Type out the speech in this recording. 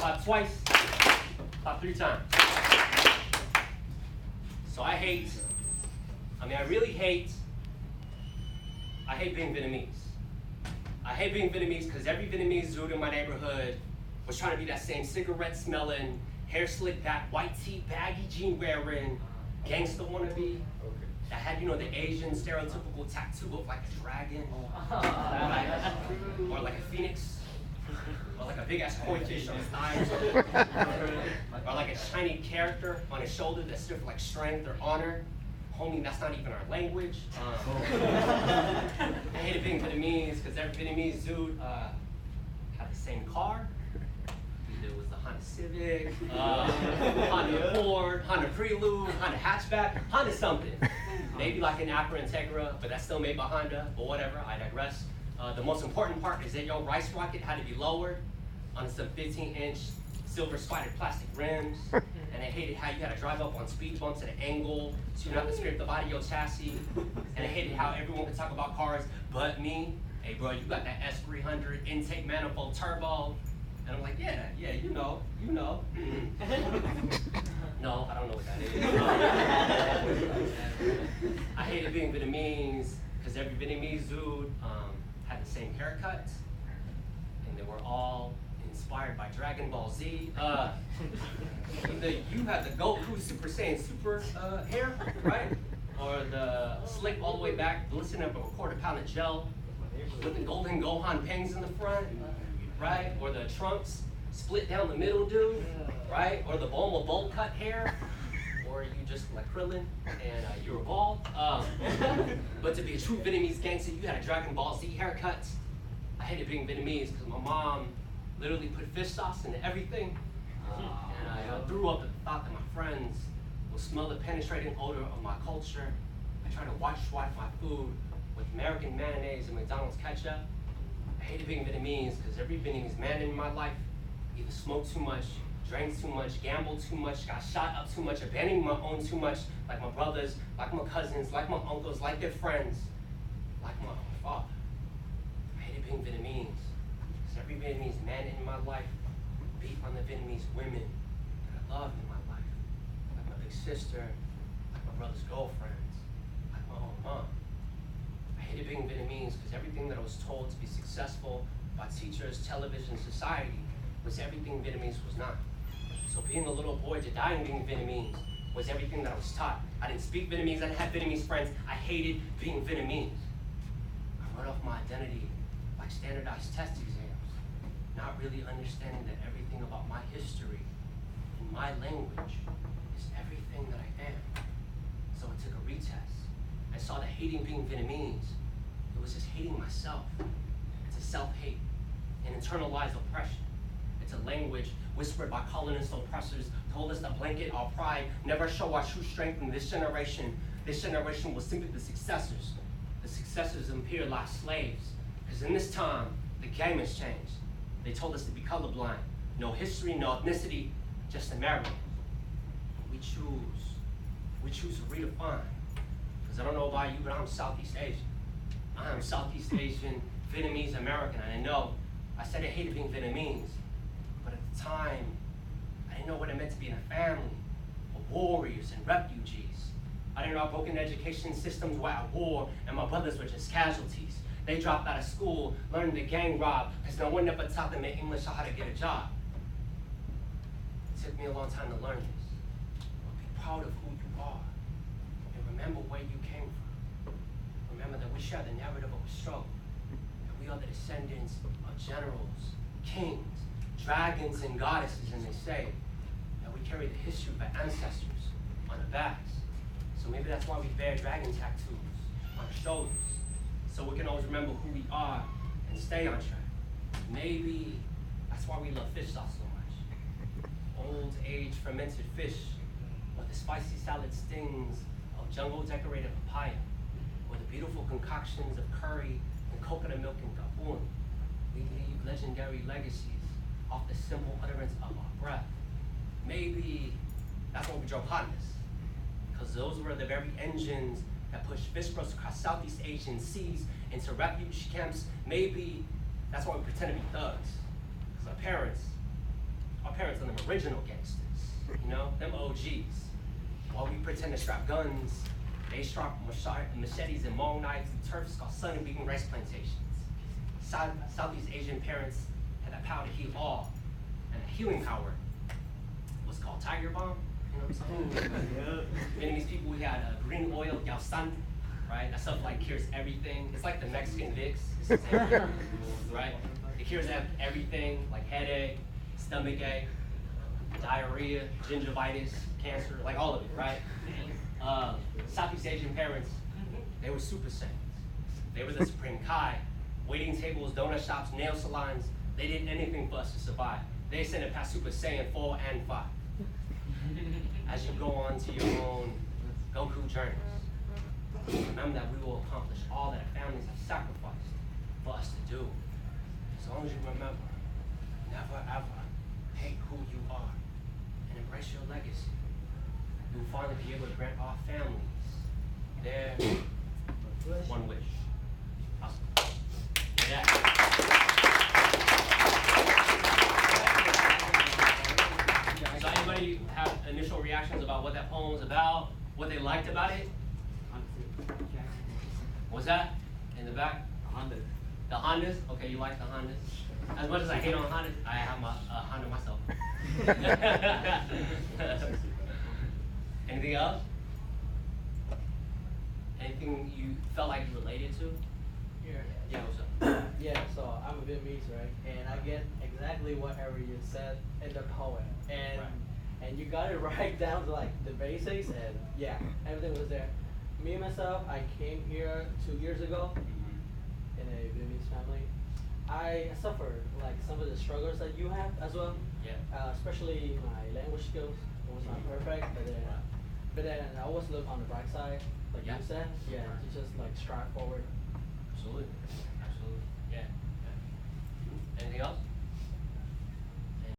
Clap twice. Clap 3 times. So I really hate being Vietnamese. I hate being Vietnamese because every Vietnamese dude in my neighborhood was trying to be that same cigarette smelling, hair slicked back, white tee, baggy jean wearing, gangster wannabe. That had, the Asian stereotypical tattoo of like a dragon, or like a phoenix, or like a big ass koi fish on his thighs, or like a shiny character on his shoulder that stood for like strength or honor. Homie, that's not even our language. I hated being Vietnamese because every Vietnamese dude had the same car. Either it was the Honda Civic, Honda Accord, Honda Prelude, Honda Hatchback, Honda something. Maybe like an Acura Integra, but that's still made by Honda, but whatever, I digress. The most important part is that your rice rocket had to be lowered on some 15-inch silver spided plastic rims. And I hated how you had to drive up on speed bumps at an angle so you don't have to scrape the body of your chassis. And I hated how everyone could talk about cars but me. Hey bro, you got that S300 intake manifold turbo. And I'm like, yeah, you know. No, I don't know what that is. I hated being Vietnamese because every Vietnamese dude had the same haircut, and they were all inspired by Dragon Ball Z. Either you had the Goku Super Saiyan Super hair, right? Or the slick all the way back, glistening up a quarter-pound of gel with the golden Gohan pangs in the front, right? Or the Trunks split down the middle, dude, right? Or the Bulma bowl cut hair, or you just like Krillin and you were bald. But to be a true Vietnamese gangster, you had a Dragon Ball Z haircut. I hated being Vietnamese because my mom literally put fish sauce into everything. And I grew up with the thought that my friends will smell the penetrating odor of my culture. I tried to wash my food with American mayonnaise and McDonald's ketchup. I hated being Vietnamese because every Vietnamese man in my life either smoked too much, drank too much, gambled too much, got shot up too much, abandoned my own too much, like my brothers, like my cousins, like my uncles, like their friends, like my father. I hated being Vietnamese because every Vietnamese man in my life beat on the Vietnamese women that I loved in my life, like my big sister, like my brother's girlfriends, like my own mom. I hated being Vietnamese because everything that I was told to be successful by teachers, television, society was everything Vietnamese was not. So being a little boy to dying being Vietnamese was everything that I was taught. I didn't speak Vietnamese, I didn't have Vietnamese friends. I hated being Vietnamese. I wrote off my identity like standardized test exams, not really understanding that everything about my history and my language is everything that I am. So I took a retest. I saw that hating being Vietnamese, it was just hating myself. It's a self-hate, an internalized oppression. It's a language whispered by colonists and oppressors, told us to blanket our pride, never show our true strength in this generation. This generation was simply the successors of imperialized slaves. Because in this time, the game has changed. They told us to be colorblind, no history, no ethnicity, just American. We choose to redefine. Because I don't know about you, but I'm Southeast Asian. I am Southeast Asian, Vietnamese American, and I know I said I hated being Vietnamese, but at the time, I didn't know what it meant to be in a family of warriors and refugees. I didn't know our broken education systems were at war, and my brothers were just casualties. They dropped out of school, learning to gang rob, because no one ever taught them in English or how to get a job. It took me a long time to learn this. But be proud of who you are, and remember where you came from. Remember that we share the narrative of a struggle, that we are the descendants of generals, kings, dragons, and goddesses, and they say that we carry the history of our ancestors on our backs. So maybe that's why we bear dragon tattoos on our shoulders, so we can always remember who we are and stay on track. Maybe that's why we love fish sauce so much. Old age fermented fish, or the spicy salad stings of jungle decorated papaya, or the beautiful concoctions of curry and coconut milk and gaboon. We leave legendary legacies off the simple utterance of our breath. Maybe that's why we drove hotness, because those were the very engines that pushed fish boats across Southeast Asian seas into refuge camps. Maybe that's why we pretend to be thugs, because our our parents are them original gangsters, you know, them OGs. While we pretend to strap guns, they strap machetes and long knives and turfs called sun and vegan rice plantations. Southeast Asian parents had that power to heal all, and the healing power was called Tiger Balm. You know what I'm saying? Vietnamese people, we had green oil, Yao San, right? That stuff like cures everything. It's like the Mexican Vicks, it's the same thing, right? It cures everything, like headache, stomach ache, diarrhea, gingivitis, cancer, like all of it, right? Southeast Asian parents, they were super saiyans. They were the supreme Kai. Waiting tables, donut shops, nail salons, they did anything for us to survive. They sent it past Super Saiyan 4 and 5. As you go on to your own Goku journeys, remember that we will accomplish all that families have sacrificed for us to do. As long as you remember, never ever hate who you are and embrace your legacy. You will finally be able to grant our families their one wish. Awesome. Yeah. So anybody have initial reactions about what that poem was about, what they liked about it? What's that? In the back? Hondas. The Hondas? Okay, you like the Hondas? As much as I hate on Hondas, I have my Honda myself. Anything else? Anything you felt like you related to? Yeah, what's up? Yeah, so I'm a Vietnamese, right? And I get exactly whatever you said in the poem. And Right. and you got it right down to like the basics, and yeah, everything was there. Me and myself, I came here 2 years ago in a Vietnamese family. I suffered like some of the struggles that you have as well. Yeah. Especially my language skills was not perfect, but then I always look on the bright side, like Yeah. you said. Yeah, to just like strive forward. Absolutely. Absolutely.